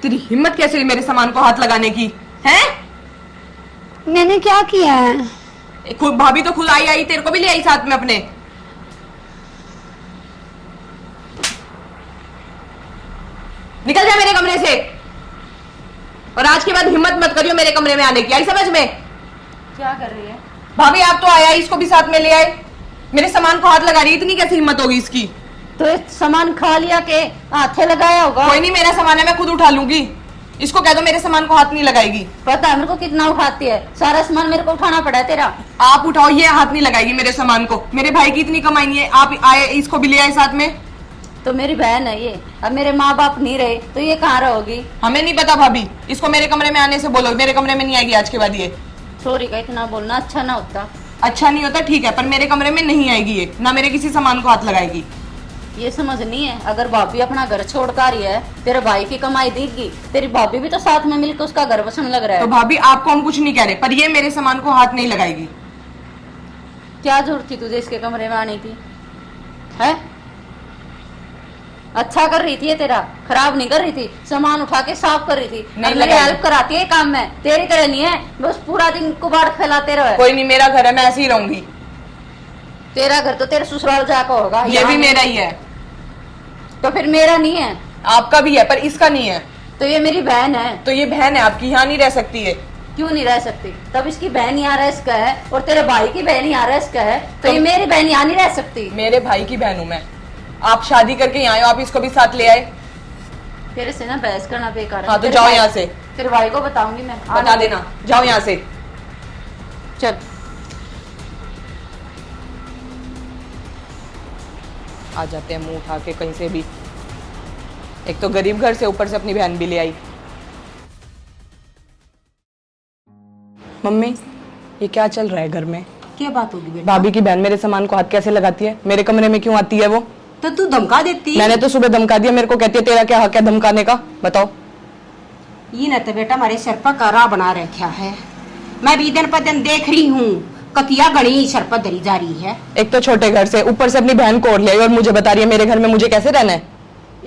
तेरी हिम्मत कैसे हुई मेरे सामान को हाथ लगाने की? हैं? मैंने क्या किया है? भाभी तो खुद आई आई, तेरे को भी ले आई साथ में अपने। निकल जा मेरे कमरे से, और आज के बाद हिम्मत मत करियो मेरे कमरे में आने की, आई समझ में? क्या कर रही है भाभी आप तो आया, इसको भी साथ में ले आए, मेरे सामान को हाथ लगा रही है, इतनी कैसी हिम्मत होगी इसकी? तो ये सामान खा लिया के हाथे लगाया होगा। कोई नहीं, मेरा सामान है, मैं खुद उठा लूंगी। इसको कह दो मेरे सामान को हाथ नहीं लगाएगी। पता है मेरे को कितना उठाती है, सारा सामान मेरे को उठाना पड़ा है तेरा। आप उठाओ, ये हाथ नहीं लगाएगी मेरे सामान को। मेरे भाई की इतनी कमाई नहीं है, आप आए इसको भी ले आए साथ में। तो मेरी बहन है ये, अब मेरे माँ बाप नहीं रहे तो ये कहाँ रहोगी? हमें नहीं पता भाभी, इसको मेरे कमरे में आने से बोलो, मेरे कमरे में नहीं आएगी आज के बाद ये। सॉरी का इतना बोलना अच्छा ना होता। अच्छा नहीं होता ठीक है, पर मेरे कमरे में नहीं आएगी ये, ना मेरे किसी सामान को हाथ लगाएगी। ये समझ नहीं है, अगर भाभी अपना घर छोड़ कर रही है, तेरे भाई की कमाई देगी, तेरी भाभी भी तो साथ में मिलकर उसका घर बसन लग रहा है। तो भाभी आपको हम कुछ नहीं कह रहे, पर ये मेरे सामान को हाथ नहीं लगाएगी। क्या जरूरत थी तुझे इसके कमरे में आने की? है अच्छा कर रही थी ये तेरा, खराब नहीं कर रही थी, सामान उठा के साफ कर रही थी। नहीं मेरी लगाई। हेल्प कराती है काम में, तेरी तरह नहीं है बस पूरा दिन कुबाड़ फैलाते रहो। कोई नहीं, मेरा घर है, मैं ऐसे ही रहूंगी। तेरा घर तो तेरे ससुराल जाकर होगा, ये यहाँ भी नहीं। मेरा ही है। तो फिर मेरा नहीं है? आपका भी है पर इसका नहीं है। तो ये मेरी बहन है। तो ये बहन है आपकी, यहाँ नहीं रह सकती है। क्यों नहीं रह सकती? तब इसकी बहन यहाँ रह इसका है, और तेरे भाई की बहन यहाँ रह इसका है, तो ये मेरी बहन यहाँ नहीं रह सकती। मेरे भाई की बहन हूं मैं, आप शादी करके यहाँ आए हो, आप इसको भी साथ ले आए। तेरे से ना बहस करना बेकार है। हाँ तो तेरे जाओ भाई- यहाँ से, तेरे भाई को बताऊंगी मैं। बता देना, जाओ यहाँ से। चल आ जाते हैं मुंह उठा के कहीं से भी, एक तो गरीब घर से ऊपर से अपनी बहन भी ले आई। मम्मी ये क्या चल रहा है घर में? क्या बात होगी बेटा? भाभी की बहन मेरे सामान को हाथ कैसे लगाती है? मेरे कमरे में क्यों आती है वो? तो तू धमका देती है। मैंने तो सुबह धमका दिया, मेरे को कहती है तेरा क्या हक है धमकाने का, बताओ। ये न तो बेटा हमारे सर पर कारा बना रखा है, मैं भी दिन पर दिन देख रही हूँ, कतिया गणी सर पर धरी जा रही है। एक तो छोटे घर से ऊपर से अपनी बहन को और ले आई और मुझे बता रही है मेरे घर में मुझे कैसे रहना है।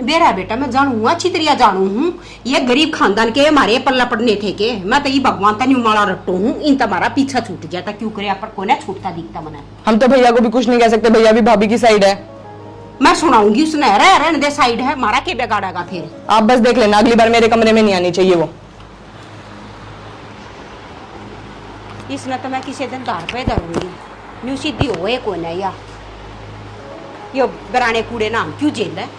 बेरा बेटा मैं जानू अच्छी तरह जानू हूँ, ये गरीब खानदान के हमारे पल्ला पड़ने थे के, मैं तो ये भगवान तनी माला रट्टू हूँ, इन तुम्हारा पीछा छूट जाता क्यों करे पर कोने छूटता दिखता मना। हम तो भैया को भी कुछ नहीं कह सकते, भैया भी भाभी की साइड है। मैं सुनाऊंगी उसने, रहने दे साइड है, मारा के बिगाड़ेगा फिर। आप बस देख लेना, अगली बार मेरे कमरे में नहीं आनी चाहिए वो। इसने तो मैं किसी दिन दार पे धरूंगी, न्यू सीधी होए कौन है या यो बराने कूड़े नाम क्यों जेल है।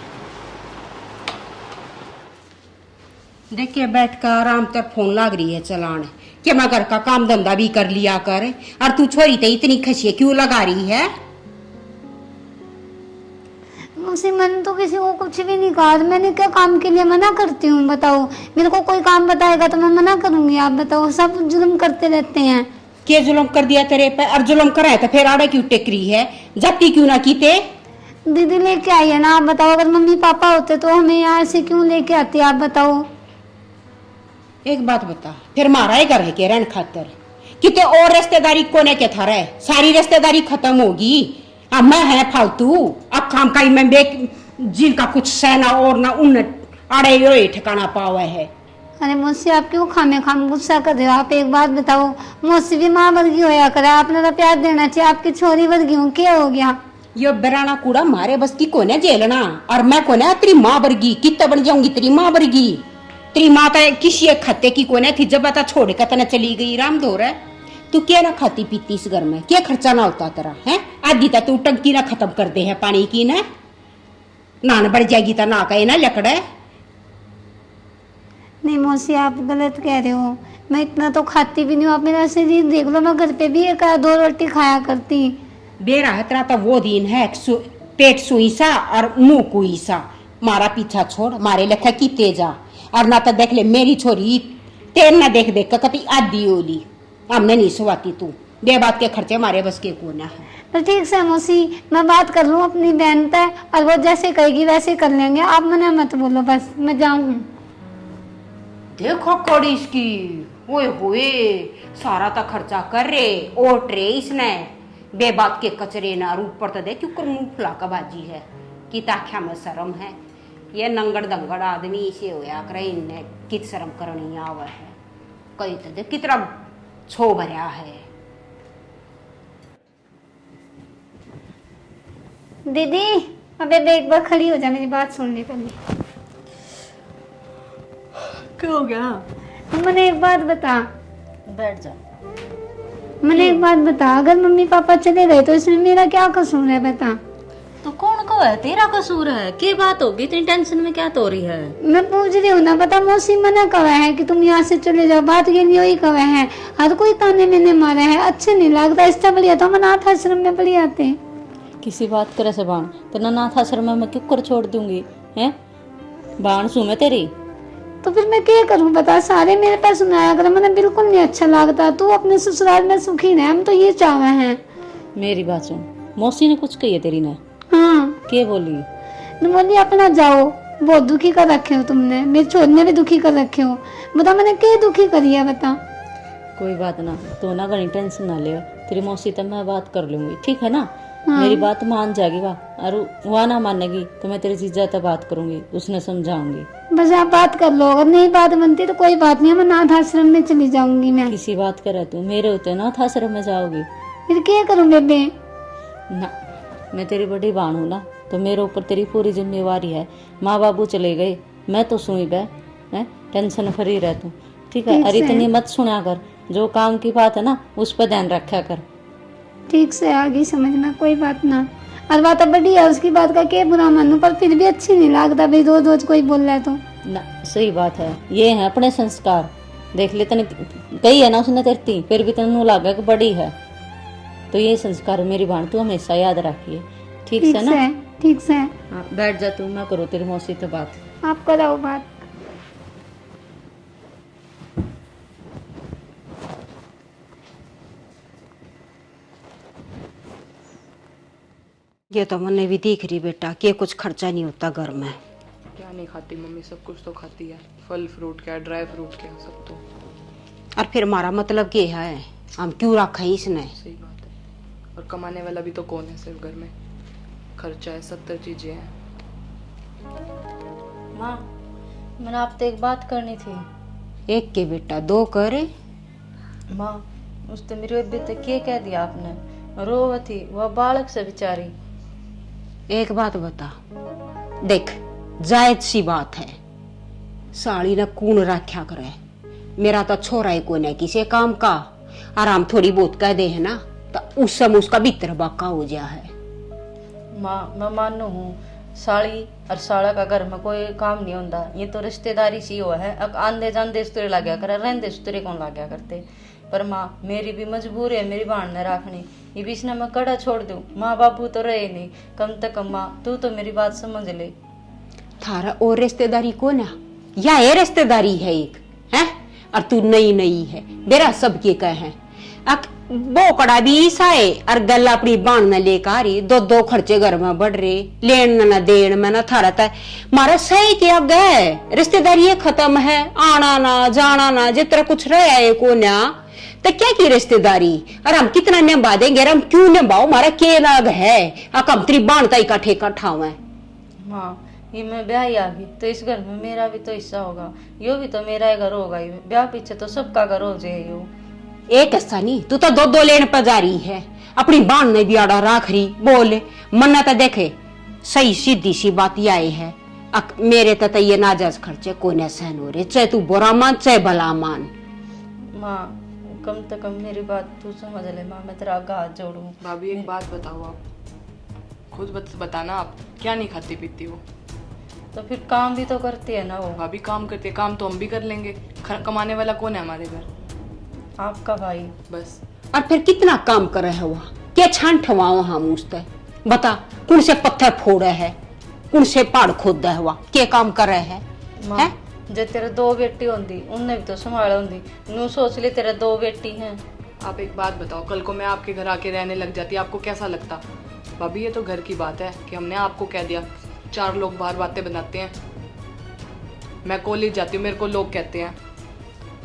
देखिए बैठ कर आराम से फोन लाग रही है चलाने, कि मैं घर का काम धंधा भी कर लिया कर, और तू छोरी तो इतनी खसिए क्यों लगा रही है? मुझसे मैंने तो किसी को कुछ भी नहीं कहा, मैंने क्या काम के लिए मना करती हूँ बताओ? मेरे को कोई काम बताएगा तो मैं मना करूंगी? आप बताओ, सब जुल्म करते रहते हैं। के जुल्म कर दिया तेरे पे? और जुल्म कराए तो फिर आड़े क्यों टेक रही है? जाती क्यों ना की ते? दीदी लेके आई है ना, आप बताओ, अगर मम्मी पापा होते तो हमें यहाँ से क्यों लेके आती, आप बताओ। एक बात बता, फिर मारा ही घर है के रहन खातर किते और रिश्तेदारी कोने के थारा है? सारी रिश्तेदारी खत्म होगी, अब मैं है फालतू, अब काम का मैं बेक जिनका कुछ सहना और ना उन अड़े यो ठिकाना पावे है। अरे मुझसे आप क्यों खामे खाम गुस्सा कर रहे हो? आप एक बात बताओ, मुझसे भी माँ वर्गी होया करे, आपने तो प्यार देना चाहिए, आपकी छोरी वर्गी हूँ, क्या हो गया? यो बराना कूड़ा मारे बस की कोने झेलना, और मैं कोने तेरी माँ वर्गी कितना बन जाऊंगी तेरी माँ वर्गी? तेरी माँ तो किसी एक खत्ते की कोने थी, जब बता छोड़ कर तना चली गई राम धो रहा है। तू क्या ना खाती पीती इस घर में, क्या खर्चा ना होता तेरा है? आधी तो तू टंकी ना खत्म कर दे है पानी की ना, नान बढ़ जाएगी तो ना कहे ना लकड़े। नहीं मौसी आप गलत कह रहे हो, मैं इतना तो खाती भी नहीं हूँ, आप मेरा शरीर देख लो, मैं घर पे भी एक दो रोटी खाया करती। बेरा है तेरा तो वो दिन है पेट सुई सा और मुंह कुई सा, मारा पीछा छोड़, मारे लेखा की तेजा, और ना तो देख ले मेरी छोरी तेर ना देख देख कभी आधी ओली, हमने नहीं सुवाती तू, बे बात के खर्चे मारे बस के कोना है। तो ठीक से मौसी, मैं बात कर लूँ अपनी बहन पे, और वो जैसे कहेगी वैसे कर लेंगे, आप मना मत बोलो, बस मैं जाऊँ। देखो कौड़ी इसकी, ओए होए सारा तो खर्चा कर रे ओट रे इसने, बेबात के कचरे ना रूप पर तो देख क्यों मुंह फुला का बाजी है कि ताख्या में शर्म है। ये नंगड़ दंगड़ आदमी इसे होया करे, इन्हें कित शर्म करनी आवे है। कई तो देख कितना छो भरया है। दीदी अबे एक बार खड़ी हो जा, मेरी बात सुन ले पहले। क्या हो गया? मैंने एक बात बता, बैठ जा। मैंने एक बात बता, अगर मम्मी पापा चले गए तो इसमें मेरा क्या कसूर है बता। तो कौन को है, तेरा कसूर है? क्या बात होगी, इतनी टेंशन में क्या तो रही है? मैं पूछ रही हूँ ना, बता मौसी मना कवा है कि तुम यहाँ से चले जाओ, बात ये नहीं हुई कवा है। हर कोई ताने मैंने मारा है, अच्छे नहीं लगता। इससे बढ़िया तो हम अनाथ आश्रम में पड़ी आते। किसी बात करे से बाण तो अनाथ आश्रम में मैं क्यों कर छोड़ दूंगी है? बाण सू मैं तेरी। तो फिर मैं क्या करूँ बता, सारे मेरे पास सुनाया कर, मैंने बिल्कुल नहीं अच्छा लगता। तू अपने ससुराल में सुखी रहे, हम तो ये चाहे हैं। मेरी बात सुन, मौसी ने कुछ कही है तेरी ने? हाँ क्या बोली? बोली अपना जाओ, बहुत दुखी कर रखे हो तुमने, मेरे छोड़ने भी दुखी कर रखे हो। बता मैंने क्या दुखी करी है बता। कोई बात ना, तो ना घनी टेंशन ना ले, तेरी मौसी तब मैं बात कर लूंगी, ठीक है ना? मेरी बात मान जाएगी वाह, और वह ना मानेगी तो मैं तेरी जीजा तक बात करूंगी, उसने समझाऊंगी। बस आप बात कर लो, अगर नहीं बात बनती तो कोई बात नहीं, मैं अनाथ आश्रम में चली जाऊंगी। मैं किसी बात करे तू मेरे होते अनाथ आश्रम में जाओगी? फिर क्या करूँ बेबे? ना, मैं तेरी बड़ी बहन हूँ ना, तो मेरे ऊपर तेरी पूरी जिम्मेवारी है। माँ बाबू चले गए, मैं तो सुई बे है, टेंशन फ्री रह तू, ठीक है? अरे इतनी मत सुना कर, जो काम की बात है ना उस पर ध्यान रखा कर। ठीक से आगे समझना, कोई बात ना। और बात अब बड़ी है, उसकी बात का क्या बुरा मानू, पर फिर भी अच्छी नहीं लगता भाई, रोज रोज कोई बोल रहा है तो। ना सही बात है, ये है अपने संस्कार। देख ले तने कही है ना उसने तेरती, फिर भी तेनू लगा कि बड़ी है, तो ये संस्कार मेरी बहन तू हमेशा याद रखिए, ठीक से ना? ठीक से। हाँ, बैठ जा तू, मैं करूँ तेरी मौसी से बात। आप कराओ बात। ये तो मैंने भी देख रही बेटा कि कुछ खर्चा नहीं होता घर में। क्या नहीं खाती मम्मी? सब कुछ तो खाती है, फल फ्रूट क्या, ड्राई फ्रूट क्या, सब तो। और फिर हमारा मतलब क्या है, हम क्यों रखा है इसने? सही बात है। और कमाने वाला भी तो कौन है? सिर्फ घर में खर्चा है, 70 चीजें हैं। माँ, मैंने आपसे एक बात करनी थी। एक के बेटा दो करे। माँ, उसने मेरी बेबी तक क्या कह दिया आपने? रोवती वह बालक से बेचारी। एक बात बता, देख जायज सी बात है, साड़ी ने कून रखा करे, मेरा तो छोरा ही कोने किसी काम का, आराम थोड़ी बहुत कह दे है ना तो उस समय उसका भीतर बाका हो गया है। माँ मैं मानू हूँ, साड़ी और साड़ा का घर में कोई काम नहीं होता, ये तो रिश्तेदारी सी हो है। अब आंदे जांदे सुतरे लग गया करे, रहते सुतरे कौन लग गया करते। पर माँ मेरी भी मजबूरी है मेरी बहन ने रखनी, ये बीच में मैं कड़ा छोड़ दूं, माँ बापू तो रहे नहीं, कम से कम माँ तू तो मेरी बात समझ ले। थारा और रिश्तेदारी कौन है? या ये रिश्तेदारी है एक है, और तू नई नई है, मेरा सब के कह है। बोकड़ा भी ईसा है, और गल अपनी बाण न लेकर आ रही, दो दो खर्चे घर में बढ़ रहे, लेन न देन में न थारा था मारा सही क्या गए, रिश्तेदारी ये खत्म है, आना ना जाना ना जितना कुछ रहा है को ना, तो क्या की रिश्तेदारी? और हम कितना निभा देंगे, हम क्यों निभाओ, हमारा के लाग है, हम तेरी बाणता का ठेका ठाव है। माँ ये मैं ब्याह ही आ गई तो इस घर में मेरा भी तो हिस्सा होगा, यो भी तो मेरा ही घर होगा, ये ब्याह पीछे तो सबका घर हो जाए। यो एक ऐसा नहीं, तू तो दो दो लेन पर जा रही है, अपनी बाण ने भी आड़ा राख रही, बोले मन्ना तो देखे सही सीधी सी बात ये है, मेरे तो ये नाजायज खर्चे कोई न सहन हो रहे, चाहे तू बुरा मान चाहे भला मान। माँ कम से कम मेरी बात तू समझ ले माँ, मैं तेरा आगे हाथ जोड़ू। भाभी एक बात बताओ, आप खुद बताना, आप क्या नहीं खाती पीती हो? तो फिर काम भी तो करती है ना वो। भाभी काम करते, काम तो हम भी कर लेंगे, कमाने वाला कौन है हमारे घर? आपका भाई। बस। और फिर कितना काम कर रहे हुआ, क्या छान ठवाओ हम उसते, बता कौन से पत्थर फोड़े है, कौन से पहाड़ खोद हुआ, क्या काम कर रहे है? माँ जे तेरे दो बेटी होंगी उनने भी तो संभाला होंगी, नू सोच ले तेरे दो बेटी हैं। आप एक बात बताओ, कल को मैं आपके घर आके रहने लग जाती, आपको कैसा लगता? भाभी ये तो घर की बात है कि हमने आपको कह दिया, 4 लोग बाहर बातें बनाते हैं, मैं कॉलेज जाती हूँ मेरे को लोग कहते हैं।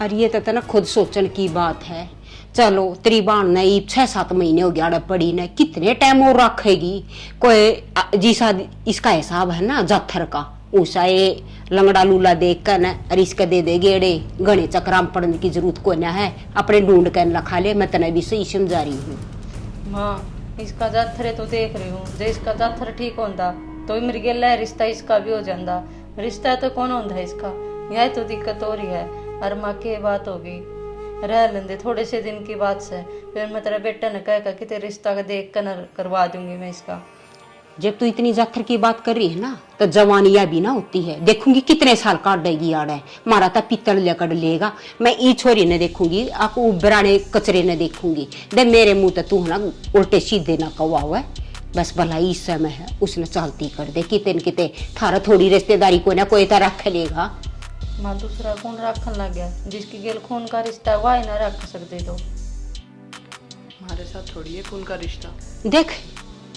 और ये तो ना खुद सोचन की बात है, चलो तेरी बाण ने 6-7 महीने हो गया पड़ी ने, कितने टाइम और रखेगी कोई, जिसा इसका हिसाब है ना जाथर का उसा ये लंगड़ा लूला देख कर न और इसका दे दे गेड़े घने चक्राम पड़ने की जरूरत को ना है, अपने ढूंढ कर रखा ले। मैं तना भी सही समझा रही हूँ। माँ इसका जाथरे तो देख रही हूँ, जो इसका जाथर ठीक होता तो मेरी गेला है रिश्ता इसका भी हो जाता। रिश्ता तो कौन होता इसका, यही तो दिक्कत हो रही है। और माँ की बात होगी रह लेंदे थोड़े से दिन की बात से, फिर मैं तेरा बेटा ने कहेगा कि तेरे रिश्ता का देख कर करवा दूंगी मैं इसका। जब तू इतनी जाखर की बात कर रही है ना तो जवानिया भी ना होती है। देखूंगी कितने साल काट देगी आड़ है, मारा था पित्तल लेकर लेगा। मैं ई छोरी ने देखूंगी, आपको बराने कचरे ने देखूंगी। दे मेरे मुंह तो तू ना उल्टे सीधे ना कौवा हुआ है। बस भला इस समय है उसने चालती कर दे, किते न किते थारा थोड़ी रिश्तेदारी को ना कोई तो रख लेगा। माँ दूसरा कौन रखन लग गया, जिसकी गेल खून का रिश्ता वह ना रख सकते तो। हमारे साथ थोड़ी है खून का रिश्ता। देख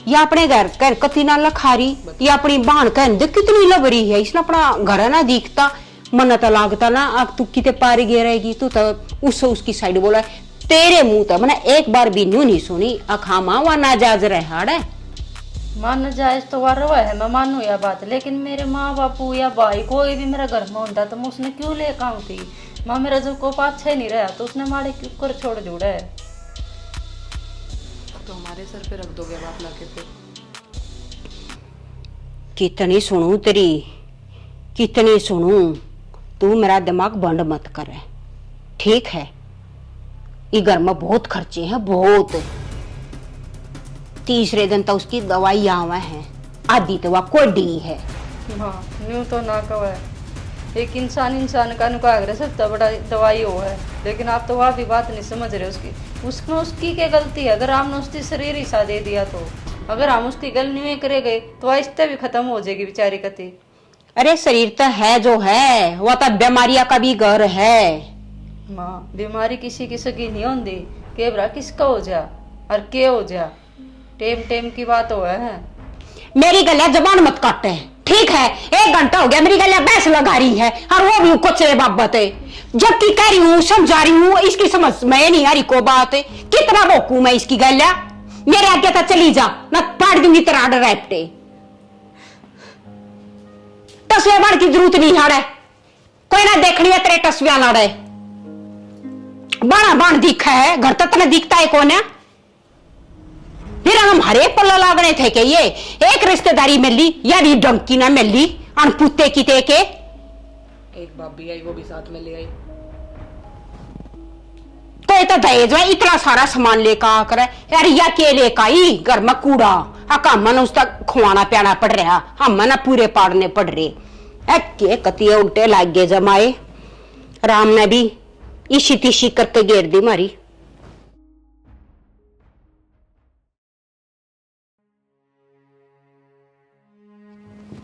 ये अपने घर कर कति ना लखारी, ये अपनी बहन कहन देख कितनी लबरी है। इसने अपना घर ना दिखता मन तो लागता ना अब तू किते पारी गे रहेगी। तू तो उसकी साइड बोला तेरे मुंह तो मैंने एक बार भी न्यू नहीं सुनी। अखामा वह नाजायज रहा है। मान जायज तो वार रहा है, मैं मानू यह बात, लेकिन मेरे माँ बापू या भाई कोई भी मेरा घर में होता तो मैं उसने क्यों ले काम थी। माँ मेरा जब को पाछा ही नहीं रहा तो उसने मारे क्यों कर छोड़ जोड़ा है। तो हमारे सर पे रख दोगे बात लाके फिर। कितनी सुनू तेरी, कितनी सुनू। तू मेरा दिमाग बंद मत कर, ठीक है। ये घर में बहुत खर्चे हैं, बहुत। तीसरे दिन तो उसकी दवाई आवा है, आधी तो वह कोडी है। हाँ न्यू तो ना कहो है, एक इंसान का अनुकाग्र सबसे बड़ा दवाई हो है, लेकिन आप तो वह भी बात नहीं समझ रहे उसकी उसकी क्या गलती है। अगर हमने उसकी शरीर ही सा दे दिया तो, अगर हम उसकी गल नहीं करे गए तो आहिस्ते भी खत्म हो जाएगी बेचारी कति। अरे शरीर तो है जो है, वह तो बीमारियां का भी घर है। माँ बीमारी किसी की सगी नहीं होती, केबरा किसका हो जा और के हो जा, टेम टेम की बात हो है। मेरी गलिया जबान मत काटे, ठीक है। 1 घंटा हो गया मेरी गलिया बहस लगा रही है और वो भी कुचरे बाबत है। जबकि कह रही हूँ समझा रही हूँ, इसकी समझ में नहीं आ रही को बात है। कितना भोकू मैं इसकी गलिया, मेरे आगे तो चली जा ना पाड़ दूंगी तेरा आर्डर रैपटे। तस्वीर बन की जरूरत नहीं है, कोई ना देखनी है तेरे तस्वीर लड़े बना बन दिखा है। घर तक ना दिखता है कौन है। फिर हम हरे पल्ला लागने थे कि ये एक रिश्तेदारी मिली या भी डंकी ना मिली अनपुते की ते के। एक भाभी आई वो भी साथ में ले आई। कोई तो दहेज में इतना सारा सामान लेकर आकर यार या के लेकर आई घर में कूड़ा काम मन उसका खुआना पियाना पड़ रहा, हम ना पूरे पाड़ने पड़ रहे। के कतिये उल्टे लाग गए जमाए। राम ने भी इसी तिशी करके घेर दी मारी।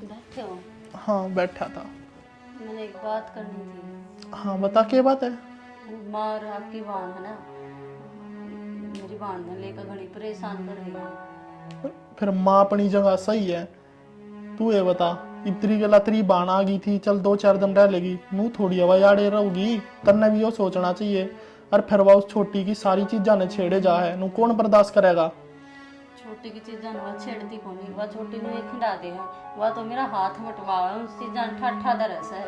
बैठे हो? हाँ बैठा था। मैंने एक बात करनी थी। हाँ बता क्या बात है। माँ और आपकी बहन है ना, मेरी बहन ने लेकर घड़ी परेशान कर रही है। फिर माँ अपनी जगह सही है। तू ये बता इतनी गला तेरी बाण आ गई थी, चल 2-4 दिन रह लेगी, नू थोड़ी हवा याड़े रहोगी। तन्ने भी यो सोचना चाहिए। और फिर वह उस छोटी की सारी चीजा ने छेड़े जा है, नू कौन बर्दाश्त करेगा। छोटी की चीजा वह छेड़ती कौन, वह छोटी ने खिंडा दे है, वह तो मेरा हाथ बटवावा है, उस चीजा ठा दरस है।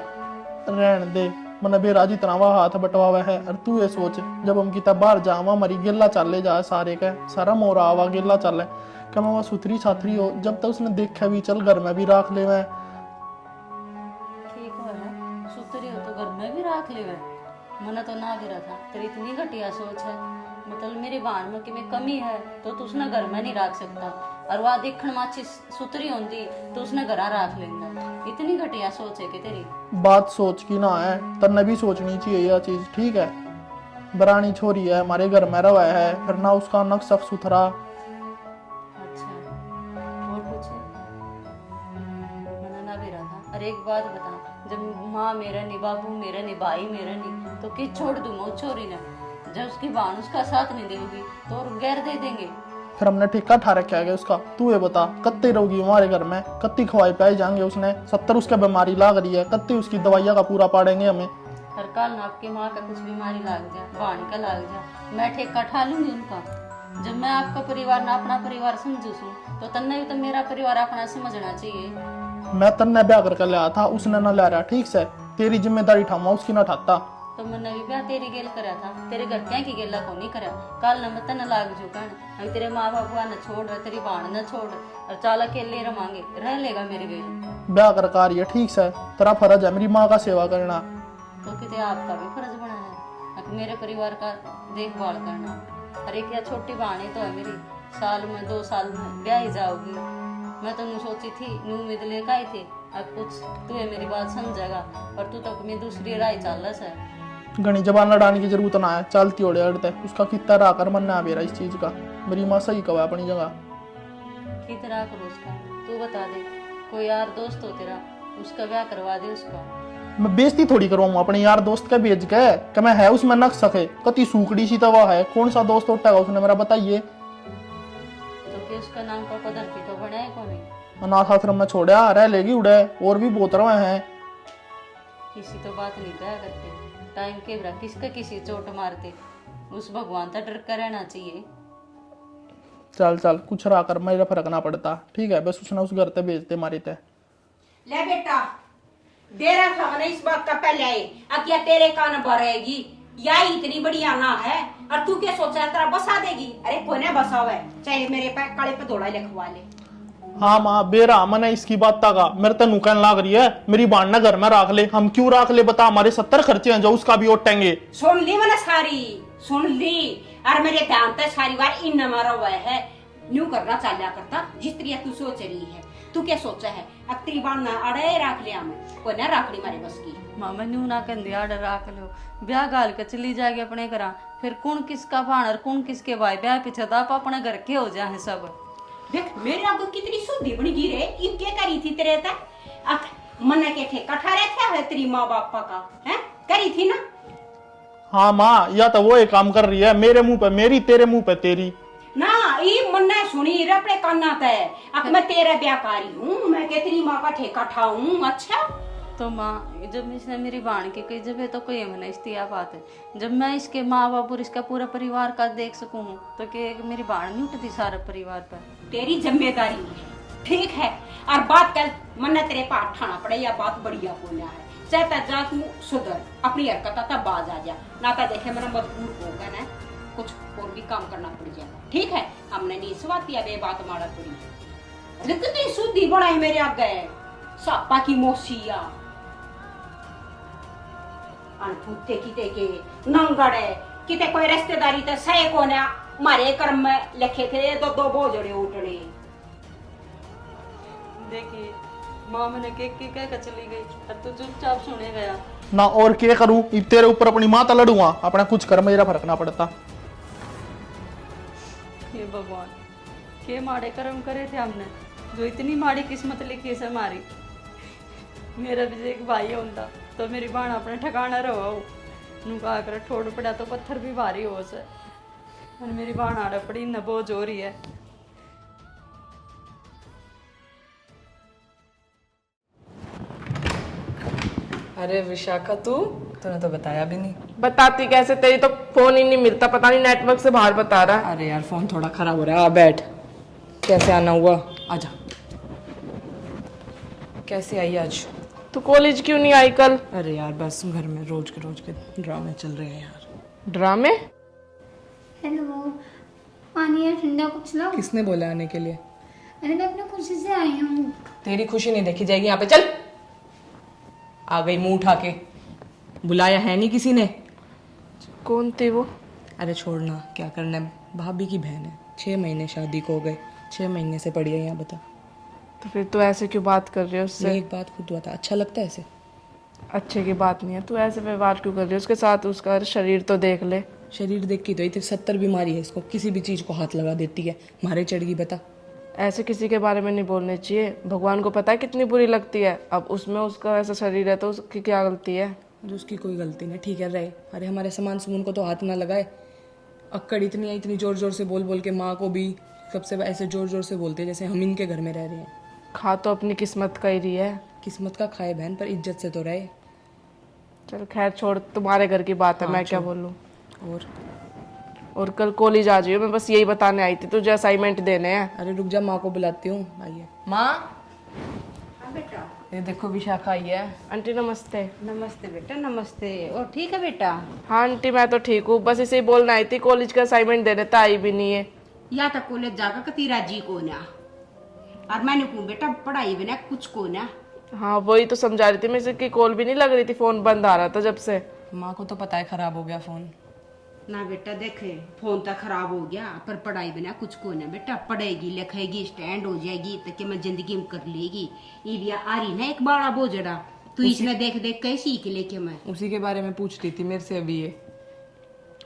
रहन दे मन बेराजी तरह वह हाथ बटवावा है। और तू ये सोच जब हम किता बाहर जावा मरी गिल्ला चले जा सारे का सारा मोरा आवा गिल्ला चले क्या मैं वह सुथरी छात्री हो। जब तक उसने देखा भी चल घर में भी राख ले मैं ठीक है, सुतरी हो तो घर में भी राख ले। मना तो ना गिरा था, तेरी इतनी घटिया सोच है। मतलब मेरी बहन में कि में कमी है तो तू उसने घर में नहीं रख सकता, और वह देखण में अच्छी सुतरी होती तो उसने घर रख लेंदा। इतनी घटिया सोच है कि तेरी। बात सोच की ना है, तन्ने भी सोचनी चाहिए यह चीज, ठीक है। बरानी छोरी है, हमारे घर में रवा है, फिर ना उसका नक साफ सुथरा। अच्छा और कुछ मना ना भी रहा था। और एक बात बता, जब माँ मेरा नहीं, बाबू मेरा नहीं, भाई मेरा नहीं, तो किस छोड़ दूँ मैं उस छोरी ने। जब उसकी बहन उसका साथ नहीं देगी तो और गैर दे देंगे। फिर हमने ठेका ठा रखा है उसका। तू ये बता कत्ती रहोगी हमारे घर में, कत्ती खवाई पाए जाएंगे उसने। 70 उसका बीमारी लाग रही है, कत्ती उसकी दवाइयाँ का पूरा पाड़ेंगे हमें। हर काल ना आपकी माँ का कुछ बीमारी लाग जाए, बहन का लाग जाए, मैं ठेका ठा लूंगी उनका। जब मैं आपका परिवार ना अपना परिवार समझू सू तो तन्ने भी तो मेरा परिवार अपना समझना चाहिए। मैं तन्ने ब्याह करके लाया था, उसने ना ला रहा, ठीक से तेरी जिम्मेदारी ठामा उसकी ना ठाता। तो मैंने भी ब्याह तेरी गेल करा था, तेरे घर क्या की गेला को नहीं करा। कल न मत न लाग जो कहन अभी तेरे माँ बाप न छोड़ रहे, तेरी बाण न छोड़ और चाल अकेले रमांगे रह लेगा मेरे गेल। ब्याह कर आ रही है, ठीक से तेरा फर्ज है मेरी माँ का सेवा करना। तो कितने आपका भी फर्ज बना है अब मेरे परिवार का देखभाल करना। अरे क्या छोटी बहन तो है मेरी, साल में 2 साल में ब्याह ही जाओगी। मैं तो नू सोची थी नू उम्मीद लेकर आई थी, अब कुछ तू है मेरी बात समझेगा और तू तो अपनी दूसरी राय चल रहा है। घनी जबान लड़ाने की जरूरत ना है, चलती ओड़े अड़ते उसका कितना रहा कर मनना है मेरा इस चीज का। मेरी माँ सही कवा अपनी जगह। की तरह करो उसका, तू बता दे कोई यार दोस्त हो तेरा, उसका ब्याह करवा दे उसका। मैं बेइज्जती थोड़ी करूँ अपने यार दोस्त का भेज के कि मैं है उसमें नक सके, कति सूखड़ी सी तवा है, कौन सा दोस्त उठेगा उसने मेरा बताइए। तो कि उसका नाम पापा धरती तो बना है कौन? अनाथ आश्रम में छोड़ा रह लेगी उड़े, और भी बहुत रहे हैं। किसी तो बात नहीं कहा करते, टाइम के बरा किसका किसी चोट मारते, उस भगवान का डर कर रहना चाहिए। चल चल कुछ रहा कर, मेरा फर्क ना पड़ता, ठीक है बस उसने उस घर ते भेजते मारी ते। ले बेटा, डेरा था मैंने इस बात का पहले आई, अब क्या तेरे कान भरेगी, या इतनी बढ़िया ना है और तू क्या सोचा है तेरा बसा देगी? अरे कोई ना बसावे, चाहे मेरे पे काले पे धोड़ा लिखवा ले। हाँ माँ बेरा मैंने इसकी बात का मेरे तो नुकन लाग रही है, मेरी बाण ना घर में रख ले। हम क्यों रख ले बता, हमारे 70 खर्चे हैं जो उसका भी ओटेंगे। सुन ली मैंने सारी, सुन ली, और मेरे ध्यान तक सारी बार इन मारा हुआ है, न्यू करना चालिया करता जिस तरह तू सोच रही है। तू क्या सोचा है अक्ती बाण ना अड़े रख लिया, मैं कोई ना रख ली मारे बस की। मामा न्यू ना कहते आर्डर रख लो, ब्याह गाल के चली जाएगी अपने घर, फिर कौन किसका भाण और कौन किसके भाई, ब्याह पीछे तो आप अपने घर के हो जाए सब। देख मेरे आपको कितनी शुद्धि बनी गी रे, ये क्या करी थी तेरे तक? अख मन के थे कठारे थे है तेरी माँ बाप का, है करी थी ना? हाँ माँ या तो वो एक काम कर रही है, मेरे मुंह पे मेरी, तेरे मुंह पे तेरी ना। ये मन ने सुनी रे अपने काना ते, अक मैं तेरा ब्याहकारी हूँ, मैं के तेरी माँ का ठेका ठाऊं। अच्छा तो माँ जब इसने मेरी बाण की कही जब तो कोई मैंने इस्तिया बात है, जब मैं इसके माँ बाप और इसका पूरा परिवार का देख सकूं तो कि मेरी बाण नहीं उठती सारा परिवार पर। तेरी जिम्मेदारी है, ठीक है। और बात कर मन ने तेरे पास ठाना पड़े, या बात बढ़िया बोलना है, चाहे जा तू सुधर अपनी हरकत तब बाज आ जा, ना तो देखे मेरा मजबूर होगा ना कुछ और भी काम करना पड़ जाएगा, ठीक है। हमने नहीं स्वाती अब ये बात मारा पड़ी, कितनी शुद्धि बड़ा है मेरे आगे सापा की मोसिया अनफूते किते के नंगड़े किते कोई रिश्तेदारी ते सहे को ना मारे कर्म में लिखे थे दो बोझड़े उठड़े। देखिए माँ मैंने के कह कर चली गई और तू चुपचाप सुने गया ना, और क्या करूं, तेरे ऊपर अपनी माता लड़ूंगा, अपना कुछ कर मेरा फर्क ना पड़ता। हे भगवान के माड़े कर्म करे थे हमने, जो इतनी माड़ी किस्मत लिखी है हमारी। मेरा भी एक भाई होता तो मेरी बाण अपने ठिकाना रहो, नुका कर ठोड़ पड़ा तो पत्थर भी भारी हो से, और मेरी बाण आड़ पड़ी न बोझ हो रही है। अरे विशाखा तूने तो बताया भी नहीं। बताती कैसे, तेरी तो फोन ही नहीं मिलता, पता नहीं नेटवर्क से बाहर बता रहा है। अरे यार फोन थोड़ा खराब हो रहा है, आ बैठ। कैसे आना हुआ, आजा। कैसे आई आज? तू कॉलेज क्यों नहीं आई कल? अरे यार बस घर में रोज के ड्रामे चल रहे हैं यार। ड्रामे? हेलो, पानी या ठंडा कुछ लाओ। किसने बोला आने के लिए? अरे मैं अपनी खुशी से आई हूँ। तेरी खुशी नहीं देखी जाएगी यहाँ पे, चल। आ गई मुंह उठा के, बुलाया है नहीं किसी ने। कौन थी वो? अरे छोड़ना, क्या करना है, भाभी की बहन है, 6 महीने शादी को हो गए, 6 महीने से पड़ी है यहाँ, बता। तो फिर तू ऐसे क्यों बात कर रही है उससे? एक बात खुद बता, अच्छा लगता है ऐसे? अच्छे की बात नहीं है, तू ऐसे व्यवहार क्यों कर रही है उसके साथ? उसका शरीर तो देख ले। शरीर देख की तो इतनी 70 बीमारी है इसको, किसी भी चीज को हाथ लगा देती है, मारे चढ़ गई, बता। ऐसे किसी के बारे में नहीं बोलने चाहिए, भगवान को पता है कितनी बुरी लगती है। अब उसमें उसका ऐसा शरीर है तो उसकी क्या गलती है? अरे उसकी कोई गलती नहीं, ठीक है रहे। अरे हमारे सामान सुमन को तो हाथ ना लगाए। अक्कड़ इतनी है, इतनी जोर जोर से बोल बोल के माँ को भी सबसे ऐसे जोर जोर से बोलते हैं जैसे हम इनके घर में रह रहे हैं। खा तो अपनी किस्मत का ही रही है। किस्मत का खाए बहन, पर इज्जत से तो रहे। चल खैर छोड़, तुम्हारे घर की बात है, मैं क्या बोलूँ। और कल कॉलेज आ जाइयो, मैं बस यही बताने आई थी, तुझे असाइनमेंट देने हैं। अरे रुक जा, माँ को बुलाती हूँ, आइए। माँ बेटा ये देखो विशाखा आई है। आंटी नमस्ते। नमस्ते बेटा नमस्ते। और ठीक है बेटा? हाँ आंटी मैं तो ठीक हूँ, बस इसे ही बोलना आई थी कॉलेज का असाइनमेंट देने तो आई भी नहीं है। या तो कॉलेज जाकर का तेरा जी को ना, और मैंने कहूँ बेटा पढ़ाई बिना कुछ को ना। हाँ वही तो समझा रही थी मैं, इसकी कॉल भी नहीं लग रही थी, फोन बंद आ रहा था जब से। माँ को तो पता है खराब हो गया फोन। ना बेटा देखे फोन तो खराब हो गया, पर पढ़ाई बिना कुछ को ना बेटा। पढ़ेगी लिखेगी स्टैंड हो जाएगी तो कि मैं जिंदगी में कर लेगी। ये आ रही ना एक बड़ा बोझड़ा, तू इसमें देख देख के सीख ले के मैं। उसी के बारे में पूछ रही थी मेरे से अभी ये,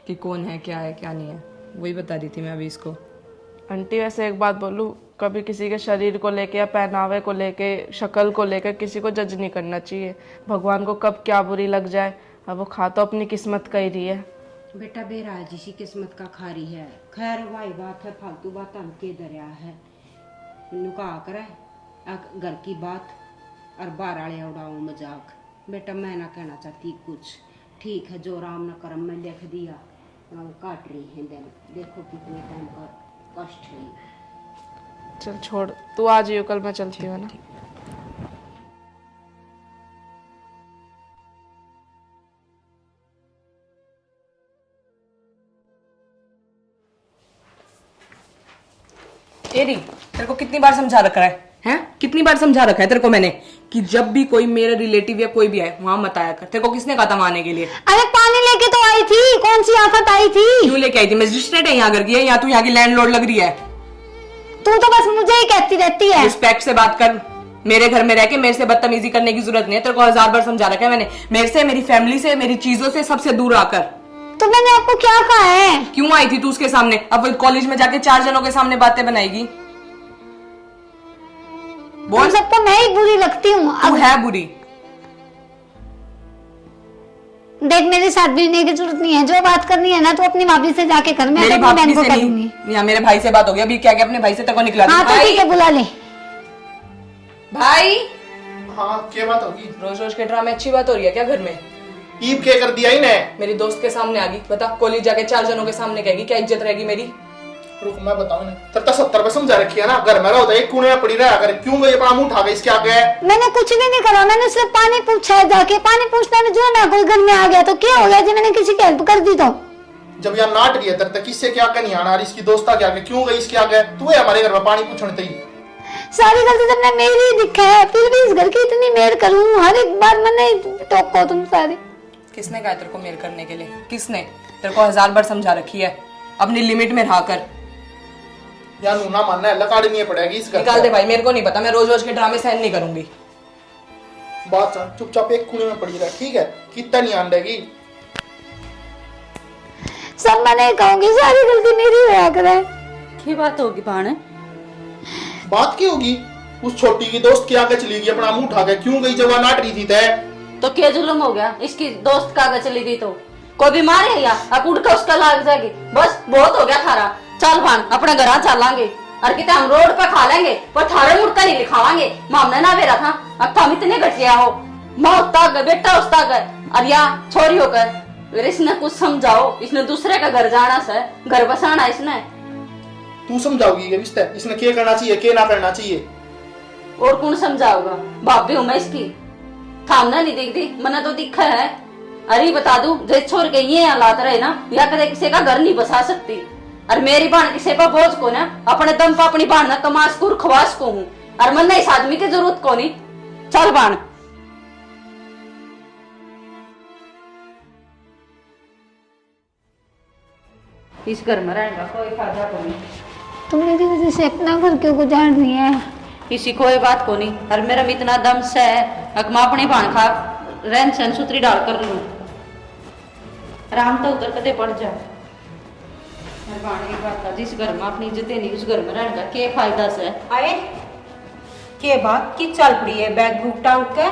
कि कौन है क्या नहीं है, वही बता रही थी मैं अभी इसको। आंटी वैसे एक बात बोलूँ, कभी किसी के शरीर को लेके या पहनावे को लेके, शक्ल को लेकर किसी को जज नहीं करना चाहिए। भगवान को कब क्या बुरी लग जाए, अब वो खा तो अपनी किस्मत का ही रही है। बेटा बेराज इसी किस्मत का खारी है। खैर वाही बात है, फालतू बात हम के दरिया है। कहा करे घर की बात और बार आड़े उड़ाऊ मजाक। बेटा मैं ना कहना चाहती कुछ, ठीक है जो राम न करम में लिख दिया काट रही है दिन। देखो कितने टाइम का कष्ट है। चल छोड़, तू आ जाइयो कल, मैं चलती हूँ ना। एरी तेरे को कितनी बार समझा रखा है हैं? कितनी बार समझा रखा है तेरे को मैंने कि जब भी कोई मेरे रिलेटिव या कोई भी आए वहां मत आया कर। तेरे को किसने कहा था वहां आने के लिए? अरे पानी लेके तो आई थी, कौन सी आफत आई थी? क्यों लेके आई थी? मजिस्ट्रेट है यहाँ घर की है या तू यहाँ की लैंडलॉर्ड लग रही है? तू तो बस मुझे ही कहती रहती है। रिस्पेक्ट से बात कर। मेरे घर में रह के मेरे से बदतमीजी करने की जरूरत नहीं है। तेरे को 1000 बार समझा रखा है मैंने, मेरे से, मेरी फैमिली से, मेरी चीजों से सबसे दूर आकर। तो मैंने आपको क्या कहा है? क्यों आई थी तू उसके सामने? अब कॉलेज में जाके 4 जनों के सामने बातें बनाएगी? तुम सबको मैं ही बुरी लगती हूँ। तू है बुरी। देख मेरे साथ भी रहने की जरूरत नहीं है, जो बात करनी है ना तो अपनी भाभी से जाके कर, मैं मेरी अपनी भाभी बहन को से कर दूंगी। नहीं, या मेरे भाई से बात हो गई अभी, क्या क्या अपने भाई से तक निकला हाँ तो ठीक है बुला ले। भाई हाँ क्या बात होगी? रोज रोज के ड्रामे अच्छी बात हो रही है क्या घर में? ईब क्या कर दिया इन्हें? मेरी दोस्त के सामने आ गई, बता कॉलेज जाके 4 जनों के सामने कहेगी, क्या इज्जत रहेगी मेरी? रुक मैं बताऊं ना, तब तक 70 पे समझा रखी है ना, घर में रहो तो एक कोने में पड़ी रहा कर। क्यों गई अपना मुंह उठा गई इसके आगे? मैंने कुछ भी नहीं करा, मैंने सिर्फ पानी पूछा है जाके। पानी पूछने में जो ना कोई घर में आ गया तो क्या हो गया जी? मैंने किसी की हेल्प कर दी तो? जब यहाँ नाट रही है तब तक किससे क्या नहीं आना, इसकी दोस्ता के आगे क्यों गई इसके आगे? तू है हमारे घर में पानी पूछने तई। सारी गलती तुमने मेरी ही दिखा है, फिर भी इस घर की इतनी मेहर करूं हर एक बार मैंने टोको तुम सारी। किसने कहा तेरे को मेल करने के लिए? किसने? तेरे को 1000 बार समझा रखी है, अपनी लिमिट में रहा कर। यार ना मानना है, लकाड़नी पड़ेगी इस घर निकाल दे भाई, मेरे को नहीं पता, मैं रोज रोज के ड्रामे सहन नहीं करूंगी। बात सुन, चुपचाप एक कोने में पड़ी रह, ठीक है? कितना नहीं आन देगी। सब मैंने कहूंगी, सारी गलती मेरी हुआ करे। की बात होगी भाण? बात की होगी? उस छोटी की दोस्त के आगे चली गई, अपना मुंह उठा के क्यों गई? जब वह नाट रही थी तय तो क्या जुल्म हो गया? इसकी दोस्त का चली गई तो कोई बीमार है या अब उड़ के उसका लाग जाएगी? बस बहुत हो गया खारा। चल भान अपने घर चलांगे और कितने हम रोड पे खा लेंगे, पर थारे मुड़का नहीं लिखावांगे। मामने ना बेरा था अब हम इतने घटिया हो, माँ उस्ता गए बेटा उस्ता गए और या छोरी होकर। इसने कुछ समझाओ, इसने दूसरे का घर जाना से, घर बसाना इसने। तू समझाओगी ये रिश्ता, इसने क्या करना चाहिए क्या ना करना चाहिए? और कौन समझाओगा? भाभी हूं मैं इसकी, थामना नहीं दिख दी मना तो दिखा है। अरे बता दू जो छोड़ के ये हालात रहे ना, या कदे किसी का घर नहीं बसा सकती। और मेरी बहन किसी पर बोझ को ना, अपने दम पर अपनी बहन ना कमास को खवास को हूँ, और मन इस आदमी की जरूरत को नहीं। चल बहन इस घर में रहने का कोई फायदा को नहीं। तुम मेरी वजह से अपना घर क्यों गुजार रही है? किसी कोई बात को नहीं, और मेरा में इतना दम से है मैं अपनी बहन खा रहन सहन सुतरी डाल कर लूं, आराम तो उधर कदे पड़ जाए। जिस घर में अपनी इज्जत नहीं, उस घर में रहने का क्या फायदा से? आए के बात की चल पड़ी है बैग बुक टांग के?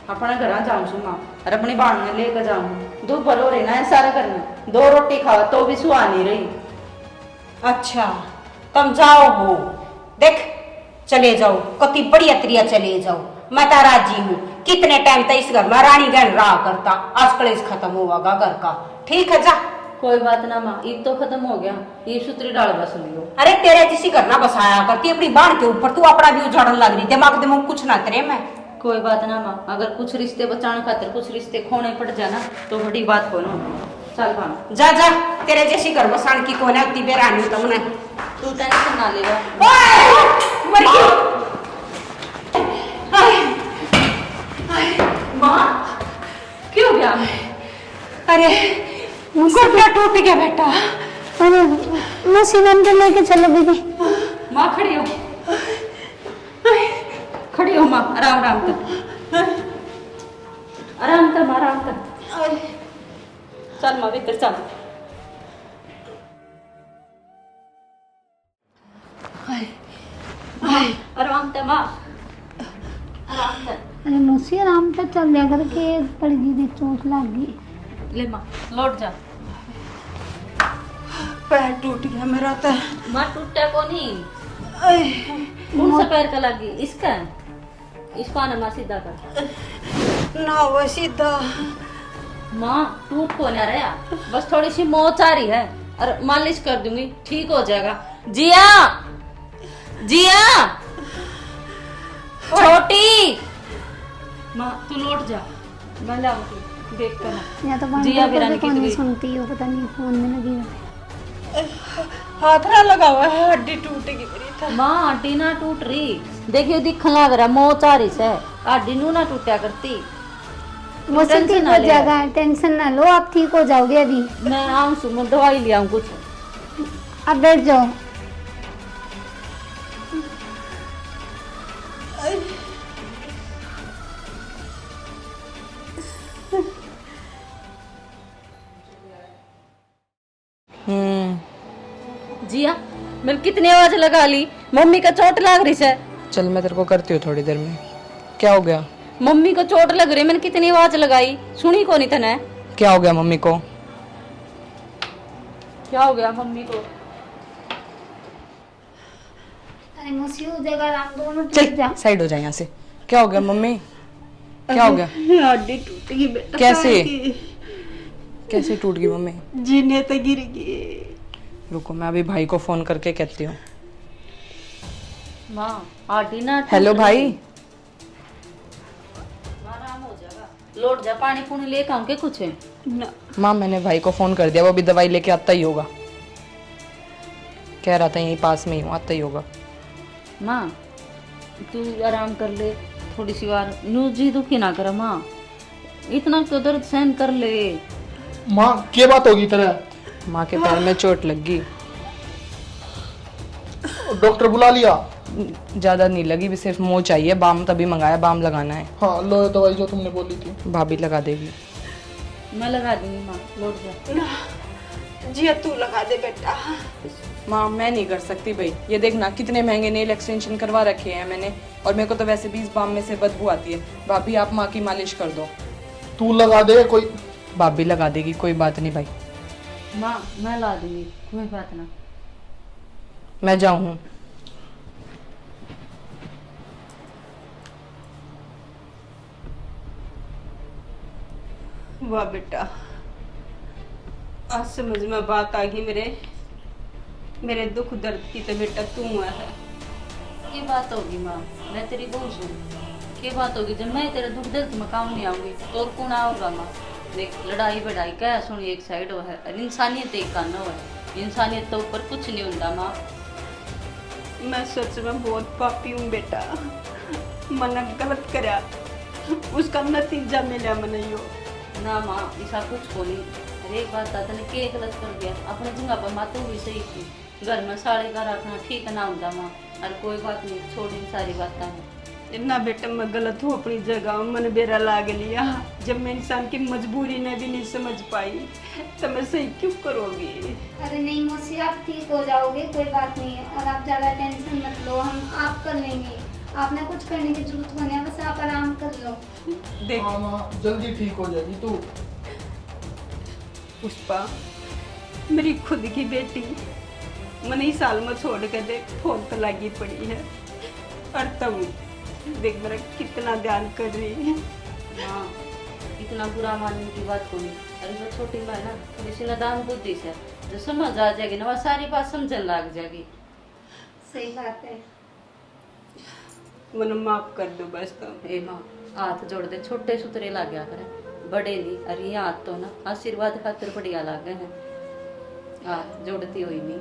अपने घर जाऊं सुमा और अपनी बहन में लेकर जाऊं। दो भरो रहना है सारा घर में, 2 रोटी खाओ तो भी सुहा नहीं रही। अच्छा तुम जाओ हो, देख चले जाओ, कति बढ़िया तरिया चले जाओ, मैं तो राजी हूँ। कितने टाइम तक इस घर में रानी गहन रहा करता, आजकल इस खत्म होगा घर का। ठीक है जा कोई बात ना माँ, ईद तो खत्म हो गया, ये सूत्री डाल बस लियो। अरे तेरे जैसी करना बसाया करती अपनी बाण के ऊपर, तू अपना भी उजाड़न लग रही, दिमाग कुछ ना करे मैं। कोई बात ना माँ, अगर कुछ रिश्ते बचाने खातिर कुछ रिश्ते खोने पड़ जाए ना तो बड़ी बात को ना। चल माँ जा जा, तेरे जैसी घर बसान की कोने उतनी बेरानी तुमने। तू टेंशन ना लेगा। मर गई। माँ क्यों गया? अरे घुटना टूट गया बेटा। अरे मौसी अंदर लेके चलो दीदी। माँ खड़ी हो, खड़ी हो माँ, आराम आराम कर, आराम कर माँ, आराम कर। चल माँ भीतर चल। आराम कर माँ, आराम कर। अरे मौसी आराम से चल जा करके पड़ गई, चोट लग गई। ले माँ लौट जा। पैर टूट गया मेरा तो। माँ टूटा को नहीं, कौन सा पैर का लगी? इसका, इसको आना माँ सीधा कर। ना वो सीधा। माँ टूट को ना रहा, बस थोड़ी सी मोच आ रही है और मालिश कर दूंगी, ठीक हो जाएगा। जिया, जिया, छोटी माँ तू लौट जा, मैं लाऊंगी, देख कर ना। या तो जिया बंद बिरानी कर की नहीं तबीयत। सुनती हो, पता नहीं फोन में लगी हो। हाथ ना लगा हुआ है, हड्डी टूट गई मेरी तो। माँ हड्डी ना टूट रही, देखियो दिखन लग रहा मोच आ रही है, हड्डी नू ना टूटा करती। वो सब ठीक हो जाएगा, टेंशन ना लो, आप ठीक हो जाओगे। अभी मैं आऊँ सुबह दवाई ले आऊँ कुछ। आप बैठ जाओ। जिया मैंने कितनी आवाज लगा ली, मम्मी का चोट लग रही है। चल मैं तेरे को करती हूँ थोड़ी देर में। क्या हो गया? मम्मी को चोट लग रही, मैंने कितनी आवाज लगाई, सुनी को नहीं तने? क्या हो गया मम्मी को? क्या हो गया मम्मी को? अरे मौसी हो जाएगा आराम, दोनों ठीक चल जा। साइड हो जाए यहाँ से। क्या हो गया मम्मी? क्या हो गया? हड्डी टूट गई बेटा। कैसे? कैसे टूट गई मम्मी? जीने तो गिर गई। रुको मैं अभी भाई को फोन करके कहती हूँ। माँ आटी ना टूट हेलो रही। भाई। आराम हो जाएगा, लौट जा, पानी पुनी लेके आऊँ के कुछ? ना माँ मैंने भाई को फोन कर दिया, वो भी दवाई लेके आता ही होगा। कह रहा था यहीं पास में ही हूँ, आता ही होगा। माँ तू आराम कर ले थोड़ी सी बार, नू जी दुखी ना कर माँ, इतना तो दर्द सहन कर ले। माँ क्या बात होगी तेरा? माँ के पैर में चोट लग गई। डॉक्टर बुला लिया? ज्यादा नहीं लगी, भी सिर्फ मोच चाहिए, बाम तभी मंगाया, बाम लगाना है। हाँ लो ये दवाई जो तुमने बोली थी। भाभी लगा देगी। मैं लगा दूंगी माँ, लौट जा। जिया तू लगा दे बेटा। माँ मैं नहीं कर सकती भाई, ये देखना कितने महंगे नेल एक्सटेंशन करवा रखे हैं मैंने, और मेरे को तो वैसे भी इस बाम में से बदबू आती है। भाभी आप माँ की मालिश कर दो। तू लगा दे कोई। भाभी लगा देगी, कोई बात नहीं भाई। माँ मैं ला दूंगी, कोई बात ना। मैं जाऊँ? वाह बेटा, आज समझ में बात आ गई मेरे दुख दर्द की तो बेटा तू है। ये बात होगी माँ, मैं तेरी बहू हूँ, ये बात होगी जब मैं तेरे दुख दर्द में काम नहीं आऊंगी तो और कौन आऊंगा माँ? देख लड़ाई बढ़ाई क्या सुन, एक साइड वो है और इंसानियत एक का न है, इंसानियत तो ऊपर कुछ नहीं होता माँ। मैं सच में बहुत पापी हूँ बेटा, मैंने गलत करा, उसका नतीजा मिला मैंने यो। ना माँ ऐसा कुछ को नहीं। अरे एक बात दादा ने के गलत कर दिया, अपने जगह पर माँ तो भी सही थी, घर में साड़े का रखना ठीक ना होता माँ। अरे कोई बात नहीं, छोड़ इन सारी बातें। ना बेटा मैं गलत हूँ अपनी जगह, मैंने बेरा लाग लिया। जब मैं इंसान की मजबूरी ने भी नहीं समझ पाई तो मैं सही क्यों करोगी? अरे नहीं मौसी, आप ठीक हो जाओगे, कोई बात नहीं है। और आप ज़्यादा टेंशन मत लो, हम आप कर लेंगे, आपने कुछ करने की जरूरत नहीं है, बस आप आराम कर लो। देख हाँ माँ जल्दी ठीक हो जाएगी तू। पुष्पा मेरी खुद की बेटी मैंने इस साल में छोड़ के देख फोन तो लगी पड़ी है, और तब देख मेरा कितना ध्यान कर रही है। माँ इतना बुरा मानने की बात को नहीं। अरे वो छोटी माँ है ना, थोड़ी सी नादान बुद्धि से जो समझ आ जाएगी ना, वह सारी बात समझने लग जाएगी। सही बात है। मन माफ कर दो बस तुम। ए माँ, हाथ जोड़ दे, छोटे सुतरे ला गया करे, बड़े नहीं। अरे ये हाथ तो ना आशीर्वाद खातिर बढ़िया लागे हैं, हाथ जोड़ती हुई नहीं।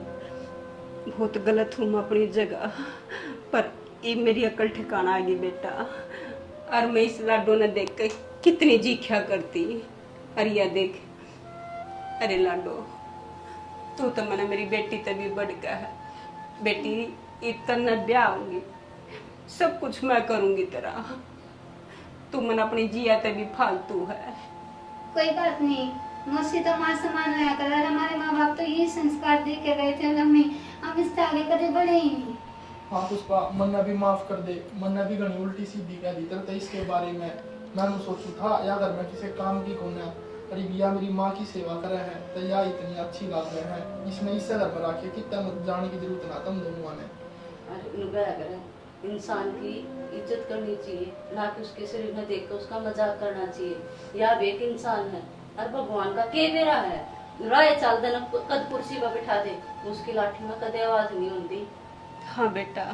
बहुत गलत हूँ मैं अपनी जगह, पर ये मेरी अकल ठिकाना आ गई बेटा। और मैं इस लाडो ने देख के कितनी जीख्या करती। अरे या देख, अरे लाडो तू तो मैंने मेरी बेटी तभी बढ़ गया है। बेटी इतना ब्याह होंगी, सब कुछ मैं करूंगी तेरा, तू मन अपनी जिया तभी फालतू है। कोई बात नहीं, मुझसे तो माँ समान होया कर। हमारे माँ बाप तो यही संस्कार दे के गए थे, और हम इससे आगे कभी बढ़े ही नहीं। हाँ पुष्पा, मन्ना भी माफ कर दे। मन्ना भी घनी उल्टी सीधी कह दी तो इसके बारे में मैंने सोचू था या अगर मैं किसी काम की कोना अरे भैया मेरी माँ की सेवा करे है तो या इतनी अच्छी बात है। इसने इससे घर पर आके कितना मत जाने की जरूरत ना तुम दोनों ने। अरे नुबह करे, इंसान की इज्जत करनी चाहिए, ना कि उसके शरीर में देख कर उसका मजाक करना चाहिए। या भी एक इंसान है, और भगवान का के बेरा है, राय चाल देना कद कुर्सी पर बिठा दे, उसकी लाठी में कदे आवाज नहीं होती। हाँ बेटा,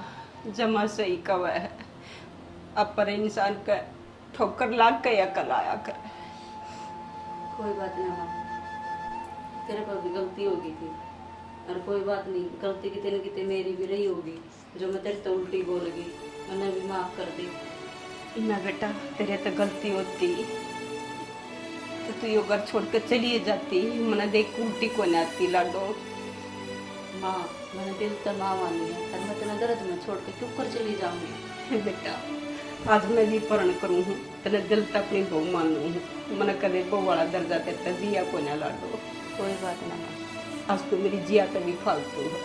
जमा सही कवा है। अब पर इंसान का ठोकर लाग के अकल आया कर। कोई बात नहीं माँ, तेरे पर भी गलती हो गई थी, और कोई बात नहीं, गलती कितने न कितने मेरी भी रही होगी, जो मैं तेरे तो उल्टी बोल गई, मैंने भी माफ कर दी। ना बेटा, तेरे तो गलती होती तो तू ये घर छोड़ कर चली जाती। मना देख उल्टी को न आती लाडो। माँ, मैंने दिल तो माँ मानी है, और मैं तेना दर्द में छोड़ के क्यों कर चली जाऊंगी। बेटा आज मैं भी परण करूँ हूँ, तेने दिल तक अपनी बहू मानू हूँ। मन कदे बहू वाला दर्जा तेरे दिया को न लाडो। कोई बात ना माँ। आज तो मेरी जिया कभी फालतू है।